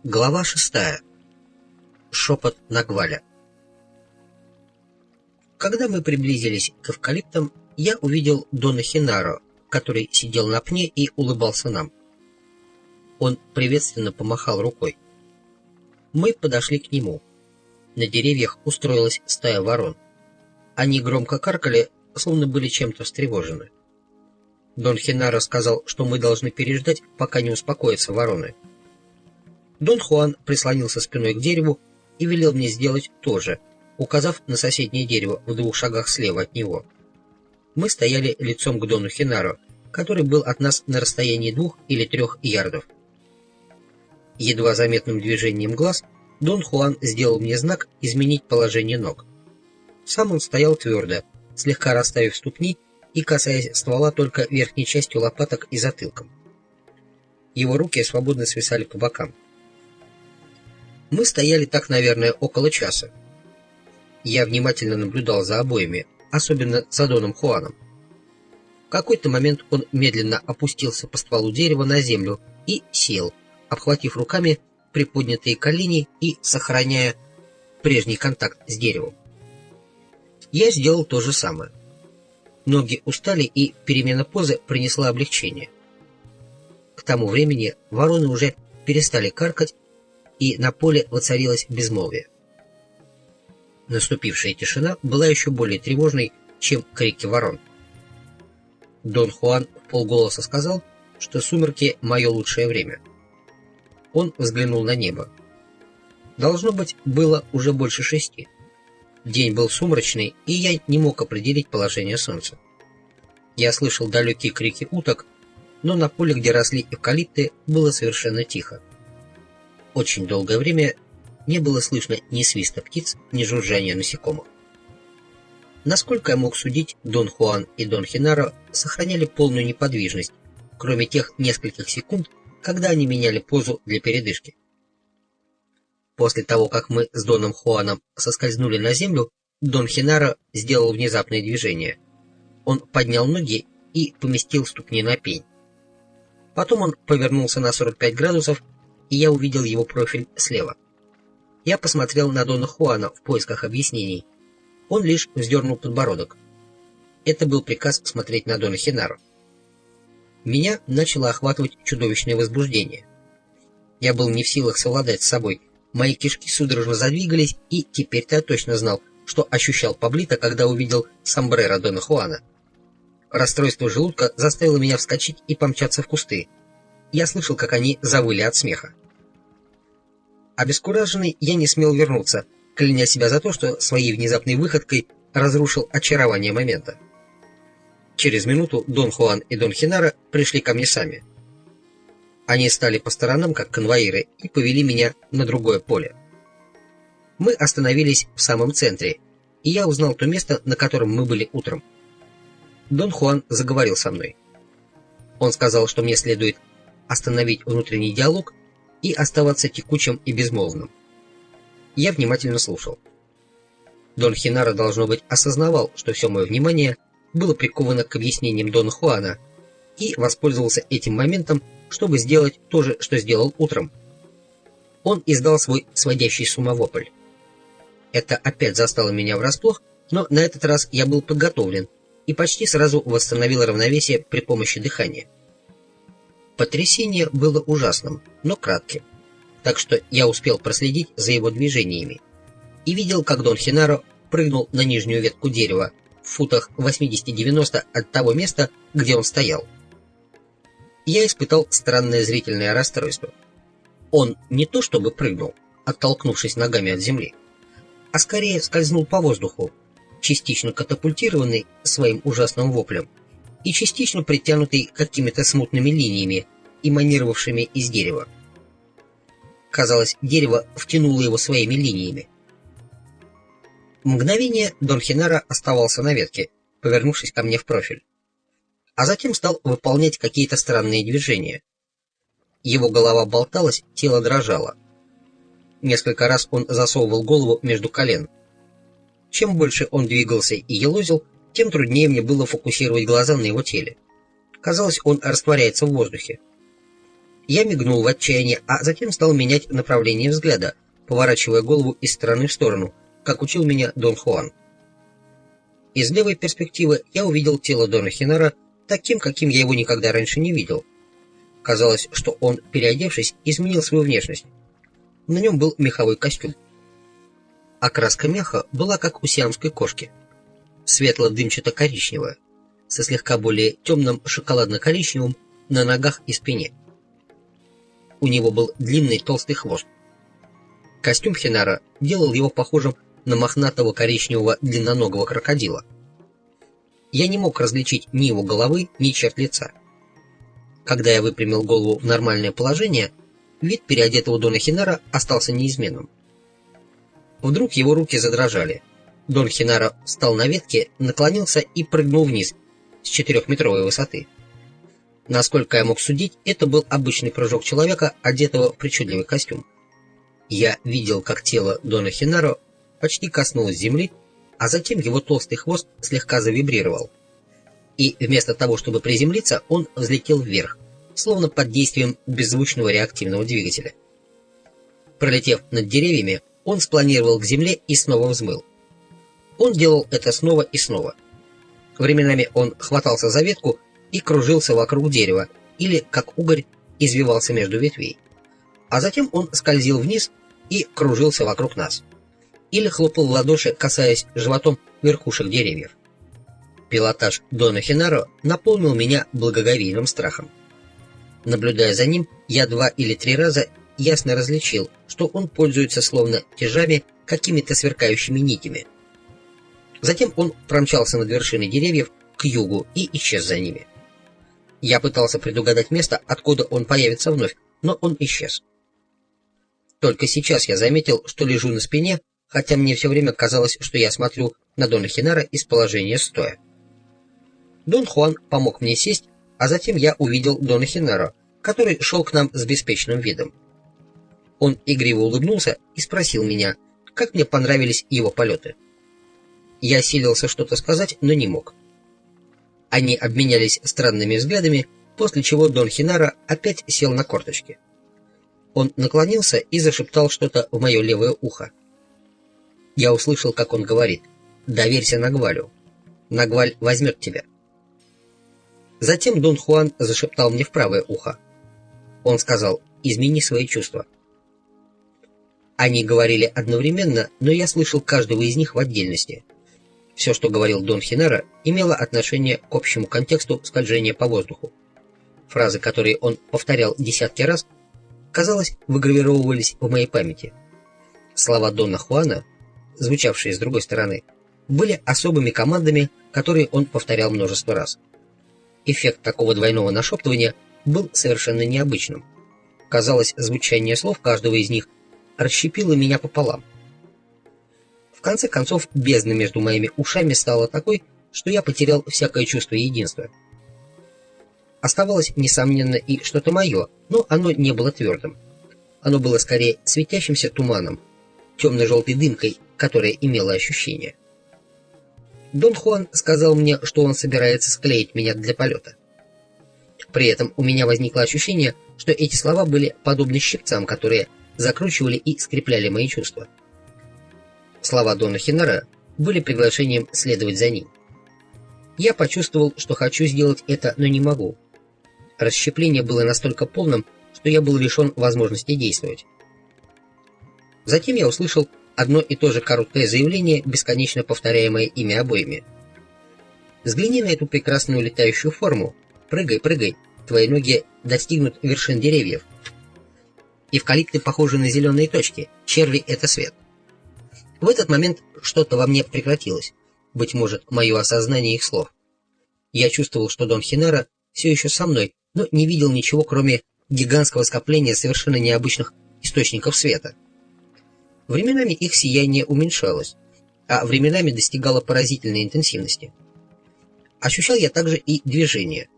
Глава 6. Шепот Нагваля. Когда мы приблизились к эвкалиптам, я увидел Дона Хинаро, который сидел на пне и улыбался нам. Он приветственно помахал рукой. Мы подошли к нему. На деревьях устроилась стая ворон. Они громко каркали, словно были чем-то встревожены. Дон Хинаро сказал, что мы должны переждать, пока не успокоятся вороны. Дон Хуан прислонился спиной к дереву и велел мне сделать то же, указав на соседнее дерево в 2 шагах слева от него. Мы стояли лицом к Дону Хинаро, который был от нас на расстоянии 2 или 3 ярдов. Едва заметным движением глаз Дон Хуан сделал мне знак изменить положение ног. Сам он стоял твердо, слегка расставив ступни и касаясь ствола только верхней частью лопаток и затылком. Его руки свободно свисали по бокам. Мы стояли так, наверное, около часа. Я внимательно наблюдал за обоими, особенно за Доном Хуаном. В какой-то момент он медленно опустился по стволу дерева на землю и сел, обхватив руками приподнятые колени и сохраняя прежний контакт с деревом. Я сделал то же самое. Ноги устали, и перемена позы принесла облегчение. К тому времени вороны уже перестали каркать, и на поле воцарилось безмолвие. Наступившая тишина была еще более тревожной, чем крики ворон. Дон Хуан вполголоса сказал, что сумерки — мое лучшее время. Он взглянул на небо. Должно быть, было уже больше 6. День был сумрачный, и я не мог определить положение солнца. Я слышал далекие крики уток, но на поле, где росли эвкалипты, было совершенно тихо. Очень долгое время не было слышно ни свиста птиц, ни жужжания насекомых. Насколько я мог судить, Дон Хуан и Дон Хинаро сохраняли полную неподвижность, кроме тех нескольких секунд, когда они меняли позу для передышки. После того, как мы с Доном Хуаном соскользнули на землю, Дон Хинаро сделал внезапное движение. Он поднял ноги и поместил ступни на пень. Потом он повернулся на 45 градусов, и я увидел его профиль слева. Я посмотрел на Дона Хуана в поисках объяснений. Он лишь вздернул подбородок. Это был приказ смотреть на Дона Хинаро. Меня начало охватывать чудовищное возбуждение. Я был не в силах совладать с собой. Мои кишки судорожно задвигались, и теперь-то я точно знал, что ощущал Паблито, когда увидел сомбреро Дона Хуана. Расстройство желудка заставило меня вскочить и помчаться в кусты. Я слышал, как они завыли от смеха. Обескураженный, я не смел вернуться, кляня себя за то, что своей внезапной выходкой разрушил очарование момента. Через минуту Дон Хуан и Дон Хинаро пришли ко мне сами. Они стали по сторонам, как конвоиры, и повели меня на другое поле. Мы остановились в самом центре, и я узнал то место, на котором мы были утром. Дон Хуан заговорил со мной. Он сказал, что мне следует остановить внутренний диалог и оставаться текучим и безмолвным. Я внимательно слушал. Дон Хинаро, должно быть, осознавал, что все мое внимание было приковано к объяснениям Дона Хуана, и воспользовался этим моментом, чтобы сделать то же, что сделал утром. Он издал свой сводящий с ума вопль. Это опять застало меня врасплох, но на этот раз я был подготовлен и почти сразу восстановил равновесие при помощи дыхания. Потрясение было ужасным, но кратким, так что я успел проследить за его движениями и видел, как Дон Хинаро прыгнул на нижнюю ветку дерева в футах 80-90 от того места, где он стоял. Я испытал странное зрительное расстройство. Он не то чтобы прыгнул, оттолкнувшись ногами от земли, а скорее скользнул по воздуху, частично катапультированный своим ужасным воплем и частично притянутый какими-то смутными линиями, эманировавшими из дерева. Казалось, дерево втянуло его своими линиями. Мгновение Дон Хинаро оставался на ветке, повернувшись ко мне в профиль, а затем стал выполнять какие-то странные движения. Его голова болталась, тело дрожало. Несколько раз он засовывал голову между колен. Чем больше он двигался и елозил, тем труднее мне было фокусировать глаза на его теле. Казалось, он растворяется в воздухе. Я мигнул в отчаянии, а затем стал менять направление взгляда, поворачивая голову из стороны в сторону, как учил меня Дон Хуан. Из левой перспективы я увидел тело Дона Хенара таким, каким я его никогда раньше не видел. Казалось, что он, переодевшись, изменил свою внешность. На нем был меховой костюм. Окраска меха была как у сиамской кошки. Светло-дымчато-коричневая, со слегка более темным шоколадно-коричневым на ногах и спине. У него был длинный толстый хвост. Костюм Хенара делал его похожим на мохнатого коричневого длинноногого крокодила. Я не мог различить ни его головы, ни черт лица. Когда я выпрямил голову в нормальное положение, вид переодетого Дона Хенара остался неизменным. Вдруг его руки задрожали. Дон Хенара встал на ветке, наклонился и прыгнул вниз с 4-метровой высоты. Насколько я мог судить, это был обычный прыжок человека, одетого в причудливый костюм. Я видел, как тело Дона Хенаро почти коснулось земли, а затем его толстый хвост слегка завибрировал. И вместо того, чтобы приземлиться, он взлетел вверх, словно под действием беззвучного реактивного двигателя. Пролетев над деревьями, он спланировал к земле и снова взмыл. Он делал это снова и снова. Временами он хватался за ветку и кружился вокруг дерева, или, как угорь, извивался между ветвей. А затем он скользил вниз и кружился вокруг нас. Или хлопал в ладоши, касаясь животом верхушек деревьев. Пилотаж Дона Хенаро наполнил меня благоговейным страхом. Наблюдая за ним, я 2 или 3 раза ясно различил, что он пользуется словно тяжами какими-то сверкающими нитями. Затем он промчался над вершиной деревьев к югу и исчез за ними. Я пытался предугадать место, откуда он появится вновь, но он исчез. Только сейчас я заметил, что лежу на спине, хотя мне все время казалось, что я смотрю на Дона Хенара из положения стоя. Дон Хуан помог мне сесть, а затем я увидел Дона Хенаро, который шел к нам с беспечным видом. Он игриво улыбнулся и спросил меня, как мне понравились его полеты. Я силился что-то сказать, но не мог. Они обменялись странными взглядами, после чего Дон Хенаро опять сел на корточки. Он наклонился и зашептал что-то в мое левое ухо. Я услышал, как он говорит: «Доверься Нагвалю. Нагваль возьмет тебя». Затем Дон Хуан зашептал мне в правое ухо. Он сказал: «Измени свои чувства». Они говорили одновременно, но я слышал каждого из них в отдельности. Все, что говорил Дон Хенаро, имело отношение к общему контексту скольжения по воздуху. Фразы, которые он повторял десятки раз, казалось, выгравировывались в моей памяти. Слова Дона Хуана, звучавшие с другой стороны, были особыми командами, которые он повторял множество раз. Эффект такого двойного нашептывания был совершенно необычным. Казалось, звучание слов каждого из них расщепило меня пополам. В конце концов, бездна между моими ушами стала такой, что я потерял всякое чувство единства. Оставалось, несомненно, и что-то мое, но оно не было твердым. Оно было скорее светящимся туманом, темно-желтой дымкой, которая имела ощущение. Дон Хуан сказал мне, что он собирается склеить меня для полета. При этом у меня возникло ощущение, что эти слова были подобны щипцам, которые закручивали и скрепляли мои чувства. Слова Дона Хенаро были приглашением следовать за ним. Я почувствовал, что хочу сделать это, но не могу. Расщепление было настолько полным, что я был лишен возможности действовать. Затем я услышал одно и то же короткое заявление, бесконечно повторяемое ими обоими. «Взгляни на эту прекрасную летающую форму. Прыгай, прыгай, твои ноги достигнут вершин деревьев. Эвкалипты похожи на зеленые точки, черви — это свет». В этот момент что-то во мне прекратилось, быть может, мое осознание их слов. Я чувствовал, что Дон Хенаро все еще со мной, но не видел ничего, кроме гигантского скопления совершенно необычных источников света. Временами их сияние уменьшалось, а временами достигало поразительной интенсивности. Ощущал я также и движение.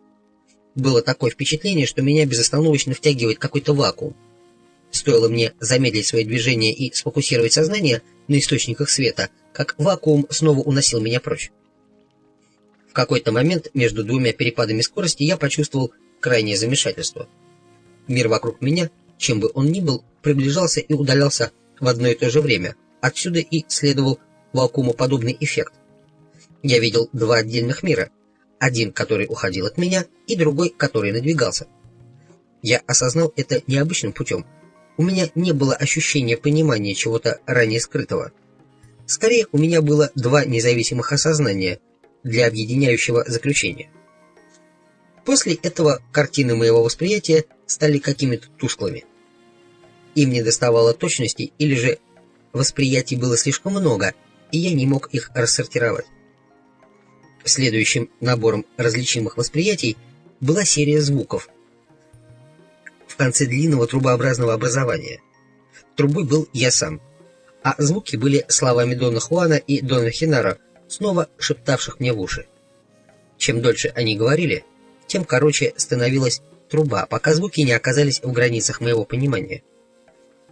Было такое впечатление, что меня безостановочно втягивает какой-то вакуум. Стоило мне замедлить свое движение и сфокусировать сознание на источниках света, как вакуум снова уносил меня прочь. В какой-то момент между двумя перепадами скорости я почувствовал крайнее замешательство. Мир вокруг меня, чем бы он ни был, приближался и удалялся в одно и то же время. Отсюда и следовал вакуумоподобный эффект. Я видел два отдельных мира. Один, который уходил от меня, и другой, который надвигался. Я осознал это необычным путем. У меня не было ощущения понимания чего-то ранее скрытого. Скорее, у меня было два независимых осознания для объединяющего заключения. После этого картины моего восприятия стали какими-то тусклыми. Им недоставало точности, или же восприятий было слишком много, и я не мог их рассортировать. Следующим набором различимых восприятий была серия звуков в конце длинного трубообразного образования. Трубой был я сам, а звуки были словами Дона Хуана и Дона Хинара, снова шептавших мне в уши. Чем дольше они говорили, тем короче становилась труба, пока звуки не оказались в границах моего понимания.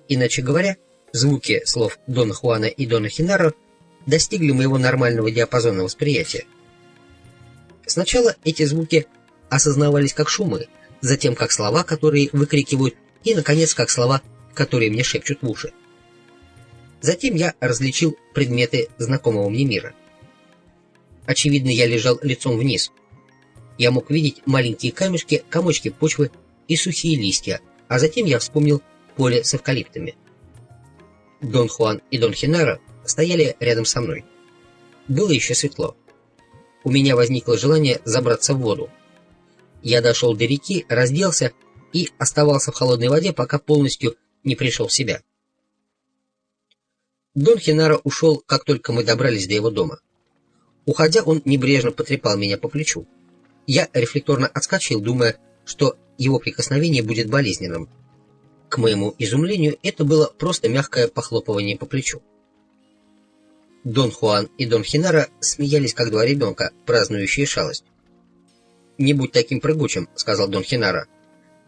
Иначе говоря, звуки слов Дона Хуана и Дона Хинара достигли моего нормального диапазона восприятия. Сначала эти звуки осознавались как шумы, затем как слова, которые выкрикивают, и, наконец, как слова, которые мне шепчут в уши. Затем я различил предметы знакомого мне мира. Очевидно, я лежал лицом вниз. Я мог видеть маленькие камешки, комочки почвы и сухие листья, а затем я вспомнил поле с эвкалиптами. Дон Хуан и Дон Хинара стояли рядом со мной. Было еще светло. У меня возникло желание забраться в воду. Я дошел до реки, разделся и оставался в холодной воде, пока полностью не пришел в себя. Дон Хинара ушел, как только мы добрались до его дома. Уходя, он небрежно потрепал меня по плечу. Я рефлекторно отскочил, думая, что его прикосновение будет болезненным. К моему изумлению, это было просто мягкое похлопывание по плечу. Дон Хуан и Дон Хинара смеялись, как два ребенка, празднующие шалость. «Не будь таким прыгучим», — сказал Дон Хинара.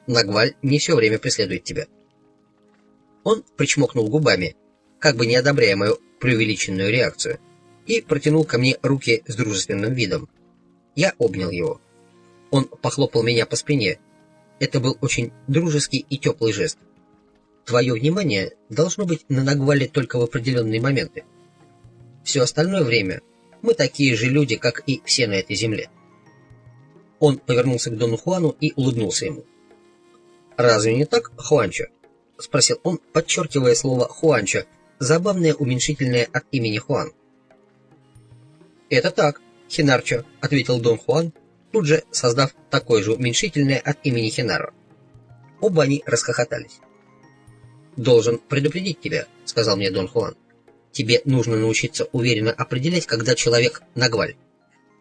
«Нагваль не все время преследует тебя». Он причмокнул губами, как бы не одобряя мою преувеличенную реакцию, и протянул ко мне руки с дружественным видом. Я обнял его. Он похлопал меня по спине. Это был очень дружеский и теплый жест. Твое внимание должно быть на Нагвале только в определенные моменты. Все остальное время мы такие же люди, как и все на этой земле. Он повернулся к Дону Хуану и улыбнулся ему. «Разве не так, Хуанчо?» — спросил он, подчеркивая слово «Хуанчо», забавное уменьшительное от имени Хуан. «Это так, Хинарчо», — ответил Дон Хуан, тут же создав такое же уменьшительное от имени Хинаро. Оба они расхохотались. «Должен предупредить тебя», — сказал мне Дон Хуан. «Тебе нужно научиться уверенно определять, когда человек Нагваль,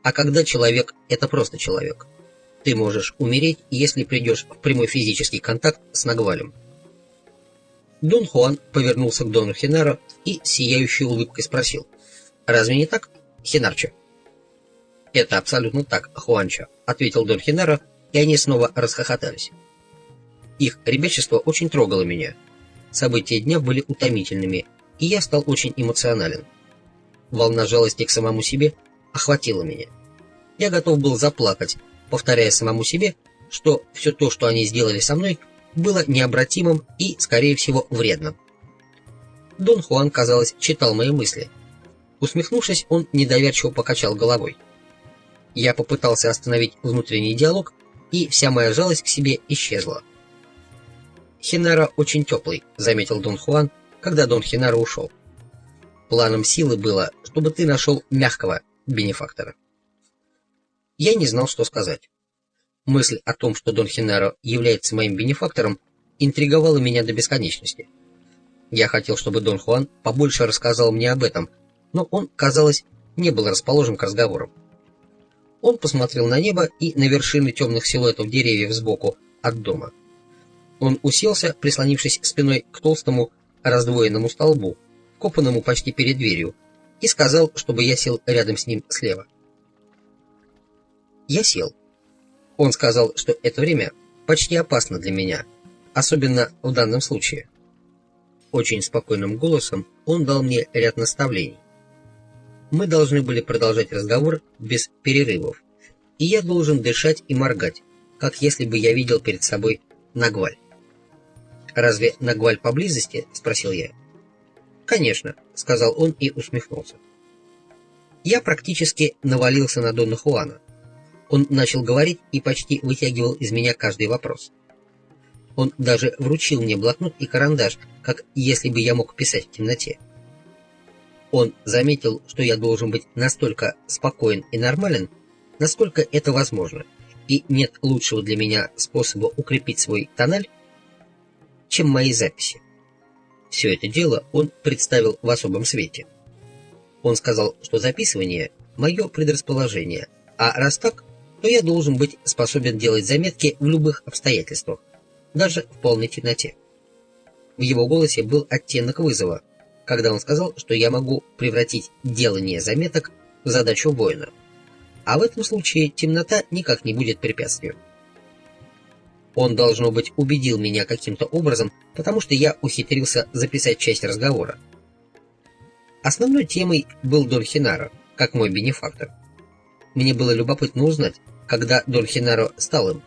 а когда человек — это просто человек. Ты можешь умереть, если придешь в прямой физический контакт с Нагвалем». Дон Хуан повернулся к Дону Хинаро и сияющей улыбкой спросил: «Разве не так, Хинарчо?» «Это абсолютно так, Хуанчо», — ответил Дон Хинаро, и они снова расхохотались. Их ребячество очень трогало меня. События дня были утомительными, и я стал очень эмоционален. Волна жалости к самому себе охватила меня. Я готов был заплакать, повторяя самому себе, что все то, что они сделали со мной, было необратимым и, скорее всего, вредным. Дон Хуан, казалось, читал мои мысли. Усмехнувшись, он недоверчиво покачал головой. Я попытался остановить внутренний диалог, и вся моя жалость к себе исчезла. «Хинаро очень теплый», — заметил Дон Хуан, когда Дон Хинаро ушел. «Планом силы было, чтобы ты нашел мягкого бенефактора». Я не знал, что сказать. Мысль о том, что Дон Хинаро является моим бенефактором, интриговала меня до бесконечности. Я хотел, чтобы Дон Хуан побольше рассказал мне об этом, но он, казалось, не был расположен к разговорам. Он посмотрел на небо и на вершины темных силуэтов деревьев сбоку от дома. Он уселся, прислонившись спиной к толстому раздвоенному столбу, копанному почти перед дверью, и сказал, чтобы я сел рядом с ним слева. Я сел. Он сказал, что это время почти опасно для меня, особенно в данном случае. Очень спокойным голосом он дал мне ряд наставлений. Мы должны были продолжать разговор без перерывов, и я должен дышать и моргать, как если бы я видел перед собой Нагваль. «Разве Нагваль поблизости?» — спросил я. «Конечно», — сказал он и усмехнулся. Я практически навалился на Дона Хуана. Он начал говорить и почти вытягивал из меня каждый вопрос. Он даже вручил мне блокнот и карандаш, как если бы я мог писать в темноте. Он заметил, что я должен быть настолько спокоен и нормален, насколько это возможно, и нет лучшего для меня способа укрепить свой тональ, чем мои записи. Все это дело он представил в особом свете. Он сказал, что записывание – мое предрасположение, а раз так, то я должен быть способен делать заметки в любых обстоятельствах, даже в полной темноте. В его голосе был оттенок вызова, когда он сказал, что я могу превратить делание заметок в задачу воина, а в этом случае темнота никак не будет препятствием. Он, должно быть, убедил меня каким-то образом, потому что я ухитрился записать часть разговора. Основной темой был Дон Хенаро, как мой бенефактор. Мне было любопытно узнать, когда Дон Хенаро стал им.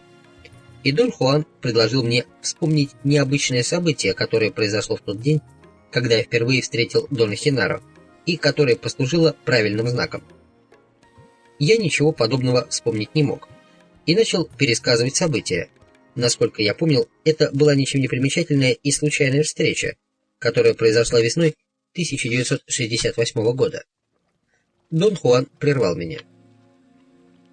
И Дон Хуан предложил мне вспомнить необычное событие, которое произошло в тот день, когда я впервые встретил Дона Хенаро, и которое послужило правильным знаком. Я ничего подобного вспомнить не мог, и начал пересказывать события. Насколько я помнил, это была ничем не примечательная и случайная встреча, которая произошла весной 1968 года. Дон Хуан прервал меня.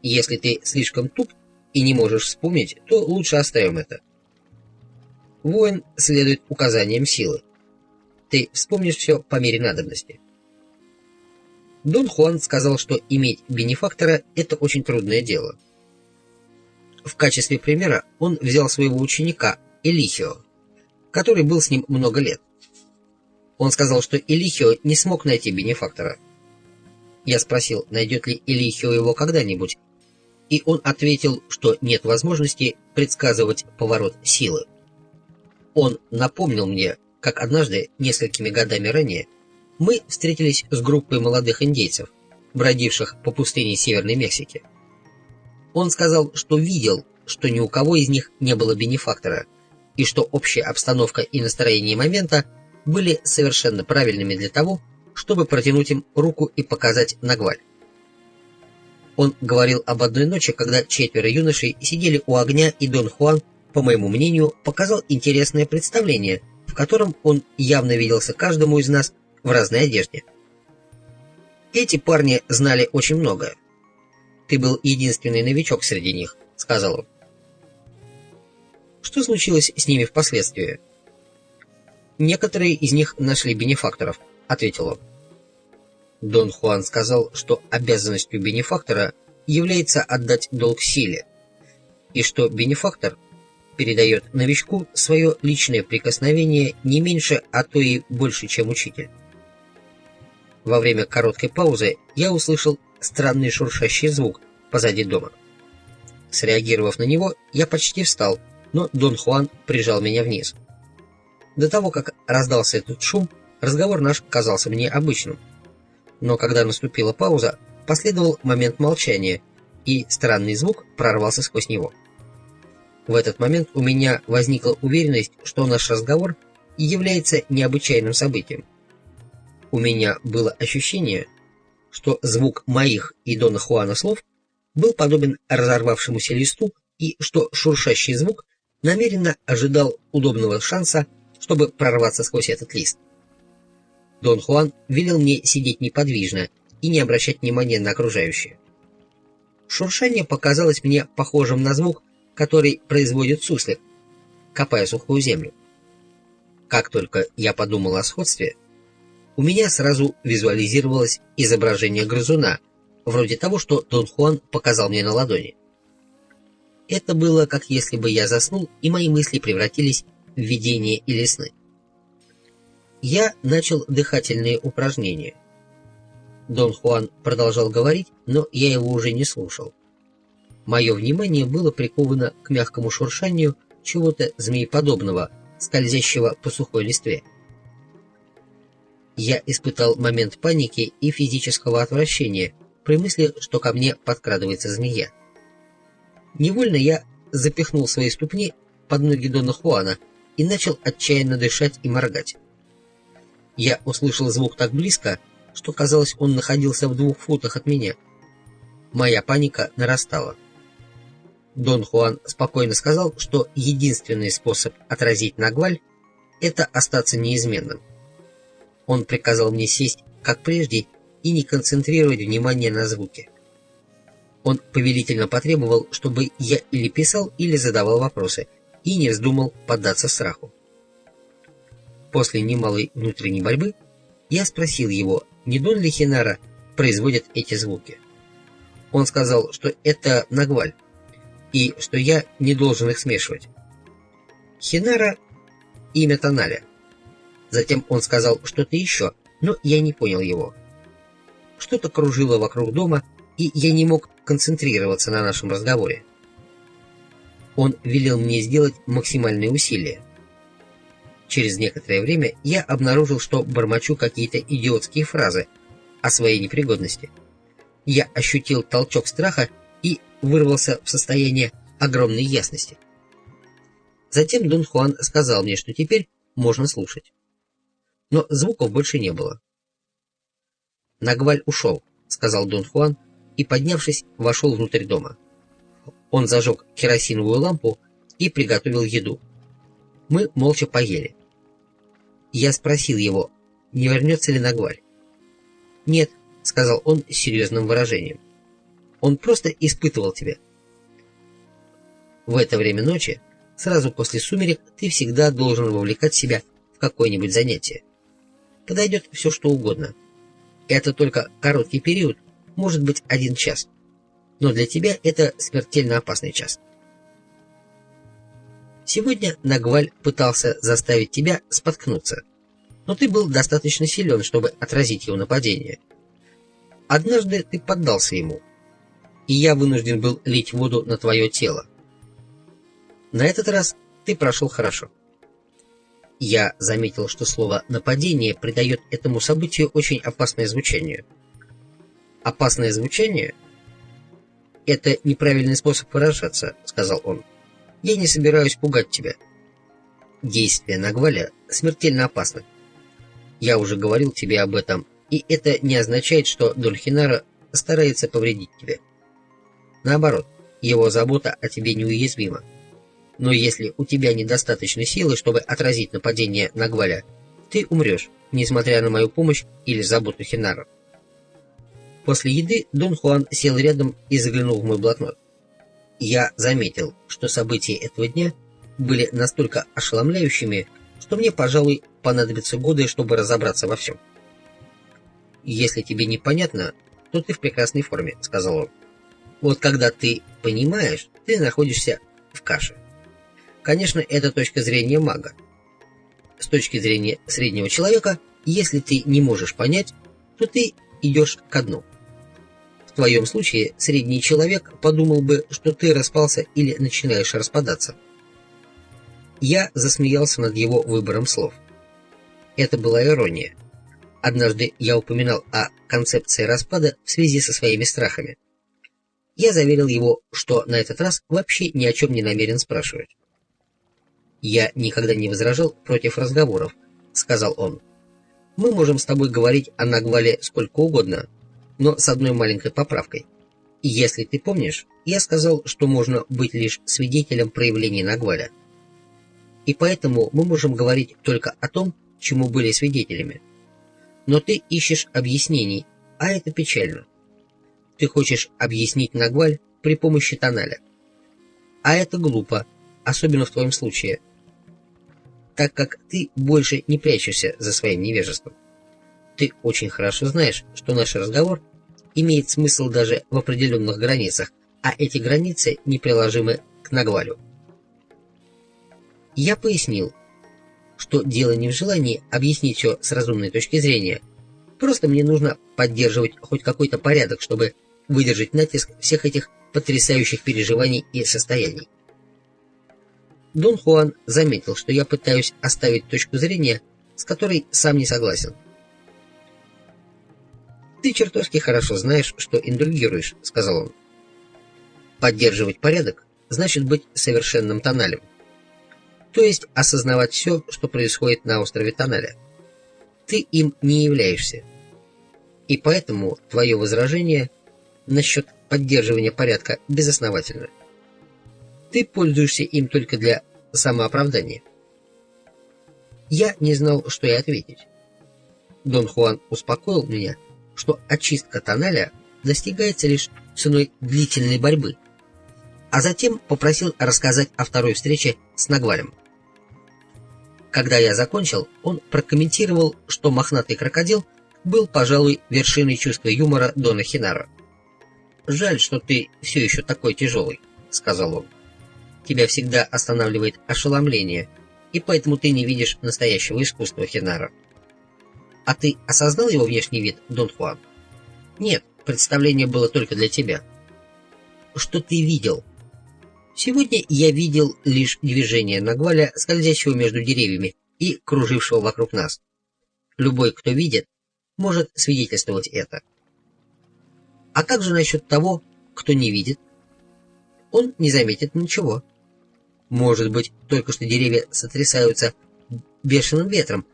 «Если ты слишком туп и не можешь вспомнить, то лучше оставим это. Воин следует указаниям силы. Ты вспомнишь все по мере надобности». Дон Хуан сказал, что иметь бенефактора – это очень трудное дело. В качестве примера он взял своего ученика Элихио, который был с ним много лет. Он сказал, что Элихио не смог найти бенефактора. Я спросил, найдет ли Элихио его когда-нибудь, и он ответил, что нет возможности предсказывать поворот силы. Он напомнил мне, как однажды, несколькими годами ранее, мы встретились с группой молодых индейцев, бродивших по пустыне Северной Мексики. Он сказал, что видел, что ни у кого из них не было бенефактора, и что общая обстановка и настроение момента были совершенно правильными для того, чтобы протянуть им руку и показать Нагваль. Он говорил об одной ночи, когда 4 юношей сидели у огня, и Дон Хуан, по моему мнению, показал интересное представление, в котором он явно виделся каждому из нас в разной одежде. «Эти парни знали очень многое. Ты был единственный новичок среди них», — сказал он. «Что случилось с ними впоследствии?» «Некоторые из них нашли бенефакторов», — ответил он. Дон Хуан сказал, что обязанностью бенефактора является отдать долг силе, и что бенефактор передает новичку свое личное прикосновение не меньше, а то и больше, чем учитель. Во время короткой паузы я услышал странный шуршащий звук позади дома. Среагировав на него, я почти встал, но Дон Хуан прижал меня вниз. До того, как раздался этот шум, разговор наш казался мне обычным. Но когда наступила пауза, последовал момент молчания, и странный звук прорвался сквозь него. В этот момент у меня возникла уверенность, что наш разговор является необычайным событием. У меня было ощущение, что звук моих и Дона Хуана слов был подобен разорвавшемуся листу, и что шуршащий звук намеренно ожидал удобного шанса, чтобы прорваться сквозь этот лист. Дон Хуан велел мне сидеть неподвижно и не обращать внимания на окружающее. Шуршание показалось мне похожим на звук, который производит суслик, копая сухую землю. Как только я подумал о сходстве, у меня сразу визуализировалось изображение грызуна, вроде того, что Дон Хуан показал мне на ладони. Это было, как если бы я заснул, и мои мысли превратились в видения или сны. Я начал дыхательные упражнения. Дон Хуан продолжал говорить, но я его уже не слушал. Мое внимание было приковано к мягкому шуршанию чего-то змееподобного, скользящего по сухой листве. Я испытал момент паники и физического отвращения при мысли, что ко мне подкрадывается змея. Невольно я запихнул свои ступни под ноги Дона Хуана и начал отчаянно дышать и моргать. Я услышал звук так близко, что казалось, он находился в 2 футах от меня. Моя паника нарастала. Дон Хуан спокойно сказал, что единственный способ отразить Нагваль — это остаться неизменным. Он приказал мне сесть, как прежде, и не концентрировать внимание на звуке. Он повелительно потребовал, чтобы я или писал, или задавал вопросы, и не вздумал поддаться страху. После немалой внутренней борьбы я спросил его, не Дон ли Хинара производит эти звуки. Он сказал, что это Нагваль, и что я не должен их смешивать. Хинара — имя Тоналя. Затем он сказал что-то еще, но я не понял его. Что-то кружило вокруг дома, и я не мог концентрироваться на нашем разговоре. Он велел мне сделать максимальные усилия. Через некоторое время я обнаружил, что бормочу какие-то идиотские фразы о своей непригодности. Я ощутил толчок страха и вырвался в состояние огромной ясности. Затем Дон Хуан сказал мне, что теперь можно слушать. Но звуков больше не было. «Нагваль ушел», — сказал Дон Хуан, и, поднявшись, вошел внутрь дома. Он зажег керосиновую лампу и приготовил еду. Мы молча поели. Я спросил его, не вернется ли Нагваль. «Нет», — сказал он с серьезным выражением. «Он просто испытывал тебя». В это время ночи, сразу после сумерек, ты всегда должен вовлекать себя в какое-нибудь занятие. Подойдет все, что угодно. Это только короткий период, может быть 1 час. Но для тебя это смертельно опасный час. Сегодня Нагваль пытался заставить тебя споткнуться, но ты был достаточно силен, чтобы отразить его нападение. Однажды ты поддался ему, и я вынужден был лить воду на твое тело. На этот раз ты прошел хорошо. Я заметил, что слово «нападение» придает этому событию очень опасное звучание. «Опасное звучание?» «Это неправильный способ выражаться», — сказал он. «Я не собираюсь пугать тебя. Действия Нагваля смертельно опасны. Я уже говорил тебе об этом, и это не означает, что Дон Хинара старается повредить тебе. Наоборот, его забота о тебе неуязвима. Но если у тебя недостаточно силы, чтобы отразить нападение Нагваля, ты умрешь, несмотря на мою помощь или заботу Хинара». После еды Дон Хуан сел рядом и заглянул в мой блокнот. Я заметил, что события этого дня были настолько ошеломляющими, что мне, пожалуй, понадобятся годы, чтобы разобраться во всем. «Если тебе непонятно, то ты в прекрасной форме», — сказал он. «Вот когда ты понимаешь, ты находишься в каше. Конечно, это точка зрения мага. С точки зрения среднего человека, если ты не можешь понять, то ты идешь ко дну. В твоем случае средний человек подумал бы, что ты распался или начинаешь распадаться». Я засмеялся над его выбором слов. Это была ирония. Однажды я упоминал о концепции распада в связи со своими страхами. Я заверил его, что на этот раз вообще ни о чем не намерен спрашивать. «Я никогда не возражал против разговоров», — сказал он. «Мы можем с тобой говорить о Нагвале сколько угодно, но с одной маленькой поправкой. И если ты помнишь, я сказал, что можно быть лишь свидетелем проявления Нагваля. И поэтому мы можем говорить только о том, чему были свидетелями. Но ты ищешь объяснений, а это печально. Ты хочешь объяснить Нагваль при помощи Тоналя. А это глупо, особенно в твоем случае, так как ты больше не прячешься за своим невежеством. Ты очень хорошо знаешь, что наш разговор имеет смысл даже в определенных границах, а эти границы неприложимы к Нагвалю». Я пояснил, что дело не в желании объяснить все с разумной точки зрения, просто мне нужно поддерживать хоть какой-то порядок, чтобы выдержать натиск всех этих потрясающих переживаний и состояний. Дон Хуан заметил, что я пытаюсь оставить точку зрения, с которой сам не согласен. «Ты чертовски хорошо знаешь, что индульгируешь», — сказал он. «Поддерживать порядок значит быть совершенным Тоналем. То есть осознавать все, что происходит на острове Тоналя. Ты им не являешься. И поэтому твое возражение насчет поддерживания порядка безосновательно. Ты пользуешься им только для самооправдания. Я не знал, что и ответить. Дон Хуан успокоил меня, что очистка Тоналя достигается лишь ценой длительной борьбы, а затем попросил рассказать о второй встрече с Нагвалем. Когда я закончил, он прокомментировал, что мохнатый крокодил был, пожалуй, вершиной чувства юмора Дона Хинара. «Жаль, что ты все еще такой тяжелый», — сказал он. «Тебя всегда останавливает ошеломление, и поэтому ты не видишь настоящего искусства Хинара». «А ты осознал его внешний вид, Дон Хуан?» «Нет, представление было только для тебя». «Что ты видел?» «Сегодня я видел лишь движение Нагваля, скользящего между деревьями и кружившего вокруг нас. Любой, кто видит, может свидетельствовать это». «А как же насчет того, кто не видит?» «Он не заметит ничего. Может быть, только что деревья сотрясаются бешеным ветром,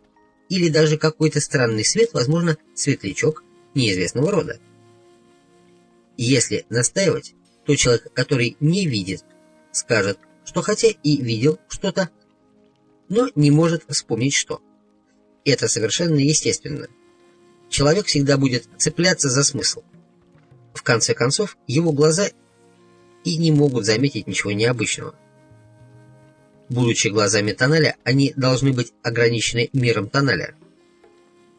или даже какой-то странный свет, возможно, светлячок неизвестного рода. Если настаивать, то человек, который не видит, скажет, что хотя и видел что-то, но не может вспомнить что. Это совершенно естественно. Человек всегда будет цепляться за смысл. В конце концов, его глаза и не могут заметить ничего необычного. Будучи глазами Тоналя, они должны быть ограничены миром Тоналя.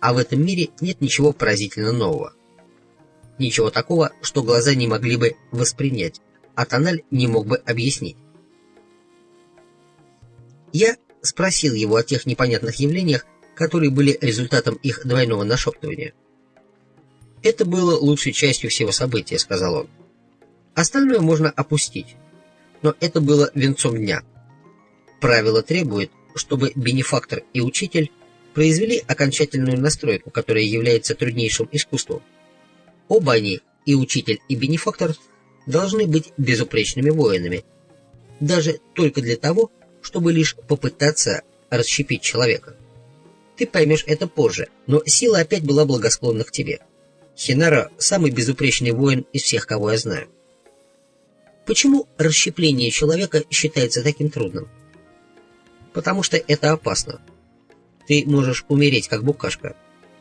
А в этом мире нет ничего поразительно нового. Ничего такого, что глаза не могли бы воспринять, а Тональ не мог бы объяснить. Я спросил его о тех непонятных явлениях, которые были результатом их двойного нашептывания. «Это было лучшей частью всего события», — сказал он. «Остальное можно опустить, но это было венцом дня. Правило требует, чтобы бенефактор и учитель произвели окончательную настройку, которая является труднейшим искусством. Оба они, и учитель, и бенефактор, должны быть безупречными воинами, даже только для того, чтобы лишь попытаться расщепить человека. Ты поймешь это позже, но сила опять была благосклонна к тебе. Хинара – самый безупречный воин из всех, кого я знаю. Почему расщепление человека считается таким трудным? Потому что это опасно. Ты можешь умереть, как букашка.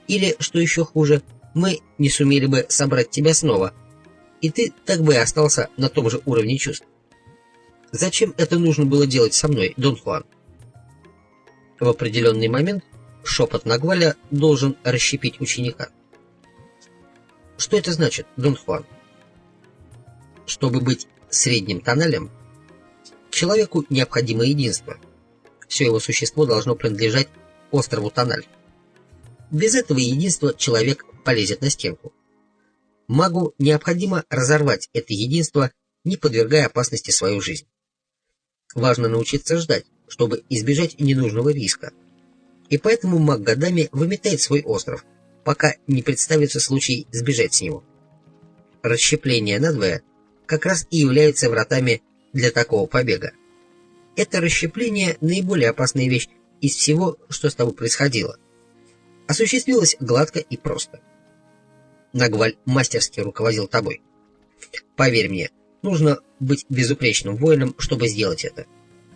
Или, что еще хуже, мы не сумели бы собрать тебя снова, и ты так бы и остался на том же уровне чувств. Зачем это нужно было делать со мной, Дон Хуан? В определенный момент шепот Нагваля должен расщепить ученика. Что это значит, Дон Хуан? Чтобы быть средним Тоналем, человеку необходимо единство. Все его существо должно принадлежать острову Тональ. Без этого единства человек полезет на стенку. Магу необходимо разорвать это единство, не подвергая опасности свою жизнь. Важно научиться ждать, чтобы избежать ненужного риска. И поэтому маг годами выметает свой остров, пока не представится случай сбежать с него. Расщепление надвое как раз и является вратами для такого побега. Это расщепление – наиболее опасная вещь из всего, что с тобой происходило. Осуществилось гладко и просто. Нагваль мастерски руководил тобой. Поверь мне, нужно быть безупречным воином, чтобы сделать это.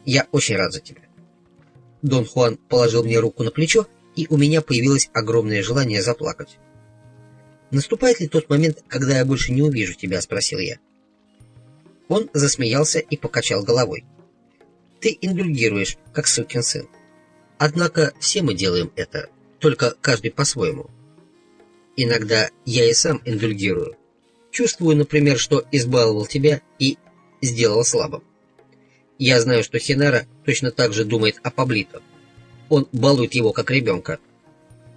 Я очень рад за тебя. Дон Хуан положил мне руку на плечо, и у меня появилось огромное желание заплакать. «Наступает ли тот момент, когда я больше не увижу тебя?» – спросил я. Он засмеялся и покачал головой. «Ты индульгируешь, как сукин сын. Однако все мы делаем это, только каждый по-своему. Иногда я и сам индульгирую. Чувствую, например, что избаловал тебя и сделал слабым. Я знаю, что Хинара точно так же думает о Паблито. Он балует его, как ребенка.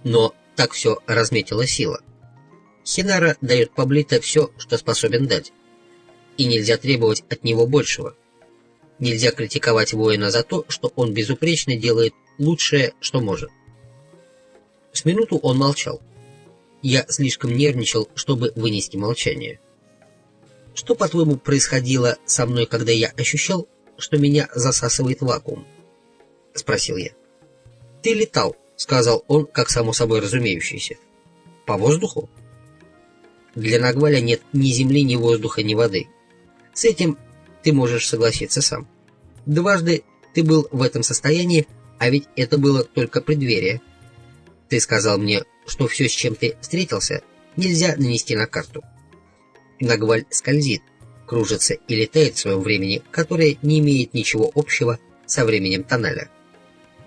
Но так все разметила сила. Хинара дает Паблито все, что способен дать. И нельзя требовать от него большего. Нельзя критиковать воина за то, что он безупречно делает лучшее, что может». С минуту он молчал. Я слишком нервничал, чтобы вынести молчание. «Что, по-твоему, происходило со мной, когда я ощущал, что меня засасывает вакуум?» — спросил я. «Ты летал», — сказал он, как само собой разумеющееся. «По воздуху?» «Для Нагваля нет ни земли, ни воздуха, ни воды. С этим ты можешь согласиться сам. Дважды ты был в этом состоянии, а ведь это было только преддверие. Ты сказал мне, что все, с чем ты встретился, нельзя нанести на карту. Нагваль скользит, кружится и летает в своем времени, которое не имеет ничего общего со временем тоннеля.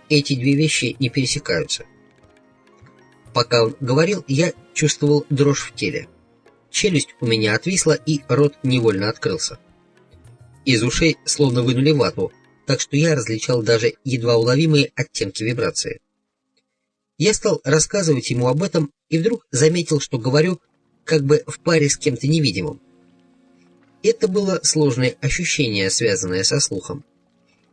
Эти две вещи не пересекаются». Пока он говорил, я чувствовал дрожь в теле. Челюсть у меня отвисла, и рот невольно открылся. Из ушей словно вынули вату, так что я различал даже едва уловимые оттенки вибрации. Я стал рассказывать ему об этом и вдруг заметил, что говорю как бы в паре с кем-то невидимым. Это было сложное ощущение, связанное со слухом.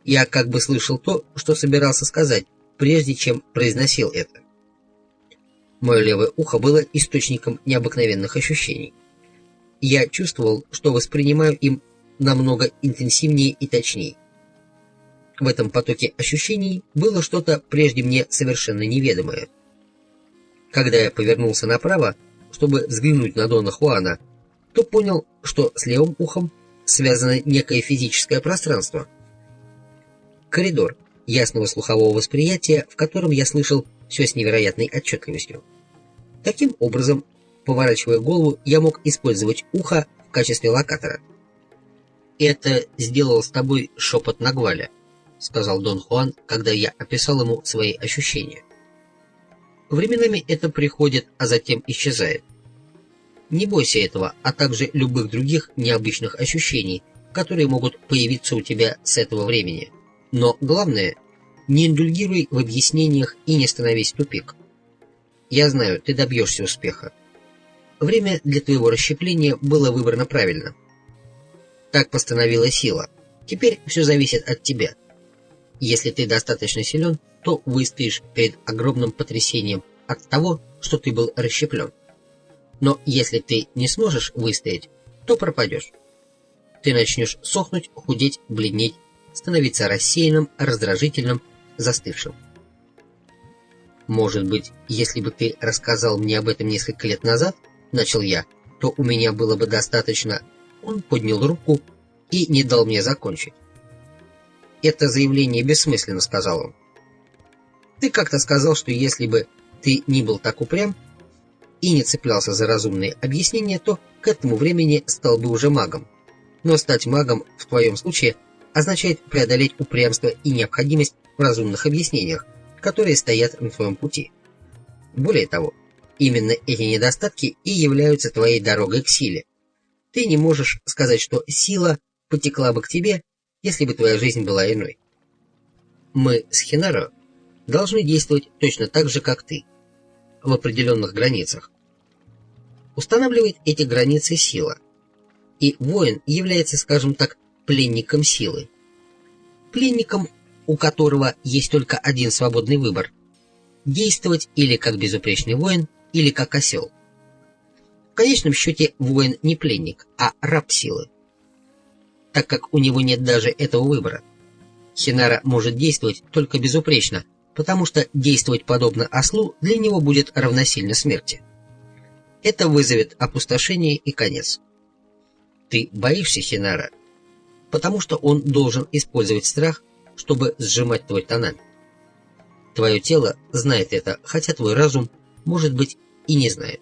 Я как бы слышал то, что собирался сказать, прежде чем произносил это. Мое левое ухо было источником необыкновенных ощущений. Я чувствовал, что воспринимаю им намного интенсивнее и точнее. В этом потоке ощущений было что-то прежде мне совершенно неведомое. Когда я повернулся направо, чтобы взглянуть на Дона Хуана, то понял, что с левым ухом связано некое физическое пространство. Коридор ясного слухового восприятия, в котором я слышал все с невероятной отчетливостью. Таким образом, поворачивая голову, я мог использовать ухо в качестве локатора. «Это сделал с тобой шепот Нагваля», — сказал Дон Хуан, когда я описал ему свои ощущения. «Временами это приходит, а затем исчезает. Не бойся этого, а также любых других необычных ощущений, которые могут появиться у тебя с этого времени. Но главное, не индульгируй в объяснениях и не становись в тупик. Я знаю, ты добьешься успеха. Время для твоего расщепления было выбрано правильно. Так постановила сила. Теперь все зависит от тебя. Если ты достаточно силен, то выстоишь перед огромным потрясением от того, что ты был расщеплен. Но если ты не сможешь выстоять, то пропадешь. Ты начнешь сохнуть, худеть, бледнеть, становиться рассеянным, раздражительным, застывшим. «Может быть, если бы ты рассказал мне об этом несколько лет назад, — начал я, — то у меня было бы достаточно...» Он поднял руку и не дал мне закончить. «Это заявление бессмысленно», — сказал он. «Ты как-то сказал, что если бы ты не был так упрям и не цеплялся за разумные объяснения, то к этому времени стал бы уже магом. Но стать магом в твоем случае означает преодолеть упрямство и необходимость в разумных объяснениях, которые стоят на твоем пути. Более того, именно эти недостатки и являются твоей дорогой к силе. Ты не можешь сказать, что сила потекла бы к тебе, если бы твоя жизнь была иной. Мы с Хинаро должны действовать точно так же, как ты, в определенных границах. Устанавливает эти границы сила, и воин является, скажем так, пленником силы. Пленником, у которого есть только один свободный выбор – действовать или как безупречный воин, или как осел. В конечном счете воин не пленник, а раб силы. Так как у него нет даже этого выбора, Хинара может действовать только безупречно, потому что действовать подобно ослу для него будет равносильно смерти. Это вызовет опустошение и конец. Ты боишься Хинара, потому что он должен использовать страх, чтобы сжимать твой тоннель. Твое тело знает это, хотя твой разум, может быть, и не знает.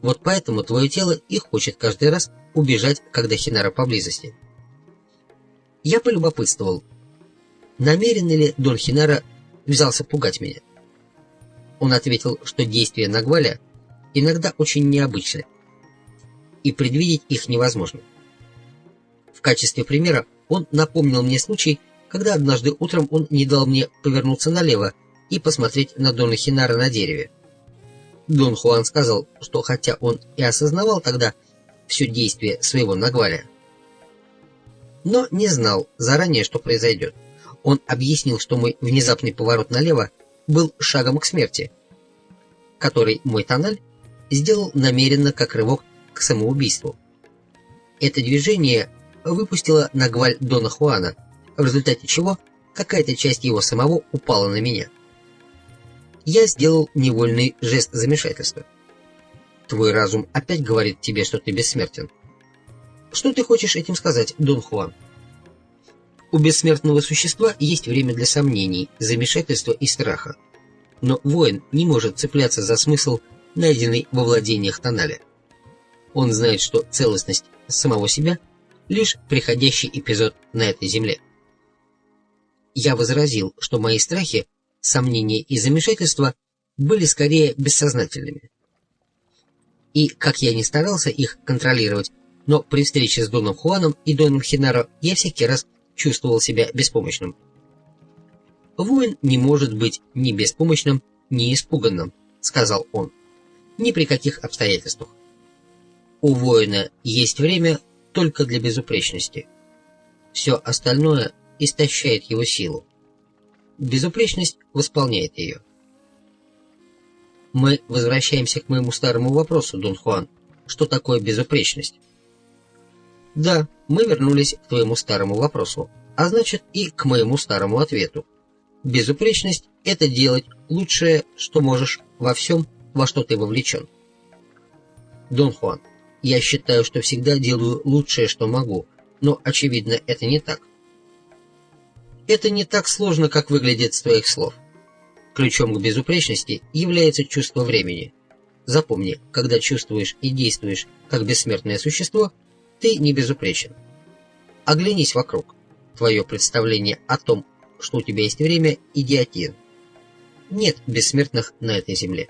Вот поэтому твое тело и хочет каждый раз убежать, когда Хинара поблизости. Я полюбопытствовал, намеренно ли Дон Хинара взялся пугать меня. Он ответил, что действия Нагваля иногда очень необычны, и предвидеть их невозможно. В качестве примера он напомнил мне случай, когда однажды утром он не дал мне повернуться налево и посмотреть на Дона Хинара на дереве. Дон Хуан сказал, что хотя он и осознавал тогда все действие своего Нагваля, но не знал заранее, что произойдет. Он объяснил, что мой внезапный поворот налево был шагом к смерти, который мой тоннель сделал намеренно как рывок к самоубийству. Это движение выпустило Нагваль Дона Хуана, в результате чего какая-то часть его самого упала на меня. Я сделал невольный жест замешательства. Твой разум опять говорит тебе, что ты бессмертен. Что ты хочешь этим сказать, Дон Хуан? У бессмертного существа есть время для сомнений, замешательства и страха. Но воин не может цепляться за смысл, найденный во владениях Тоналя. Он знает, что целостность самого себя — лишь приходящий эпизод на этой земле. Я возразил, что мои страхи, сомнения и замешательства были скорее бессознательными. И, как я ни старался их контролировать, но при встрече с Доном Хуаном и Доном Хинаро я всякий раз чувствовал себя беспомощным. «Воин не может быть ни беспомощным, ни испуганным», — сказал он, — «ни при каких обстоятельствах. У воина есть время только для безупречности. Все остальное истощает его силу. Безупречность восполняет ее». Мы возвращаемся к моему старому вопросу, Дон Хуан. Что такое безупречность? Да, мы вернулись к твоему старому вопросу, а значит и к моему старому ответу. Безупречность — это делать лучшее, что можешь во всем, во что ты вовлечен. Дон Хуан, я считаю, что всегда делаю лучшее, что могу, но, очевидно, это не так. Это не так сложно, как выглядит с твоих слов. Ключом к безупречности является чувство времени. Запомни, когда чувствуешь и действуешь как бессмертное существо, ты не безупречен. Оглянись вокруг. Твое представление о том, что у тебя есть время, идиотизм. Нет бессмертных на этой земле.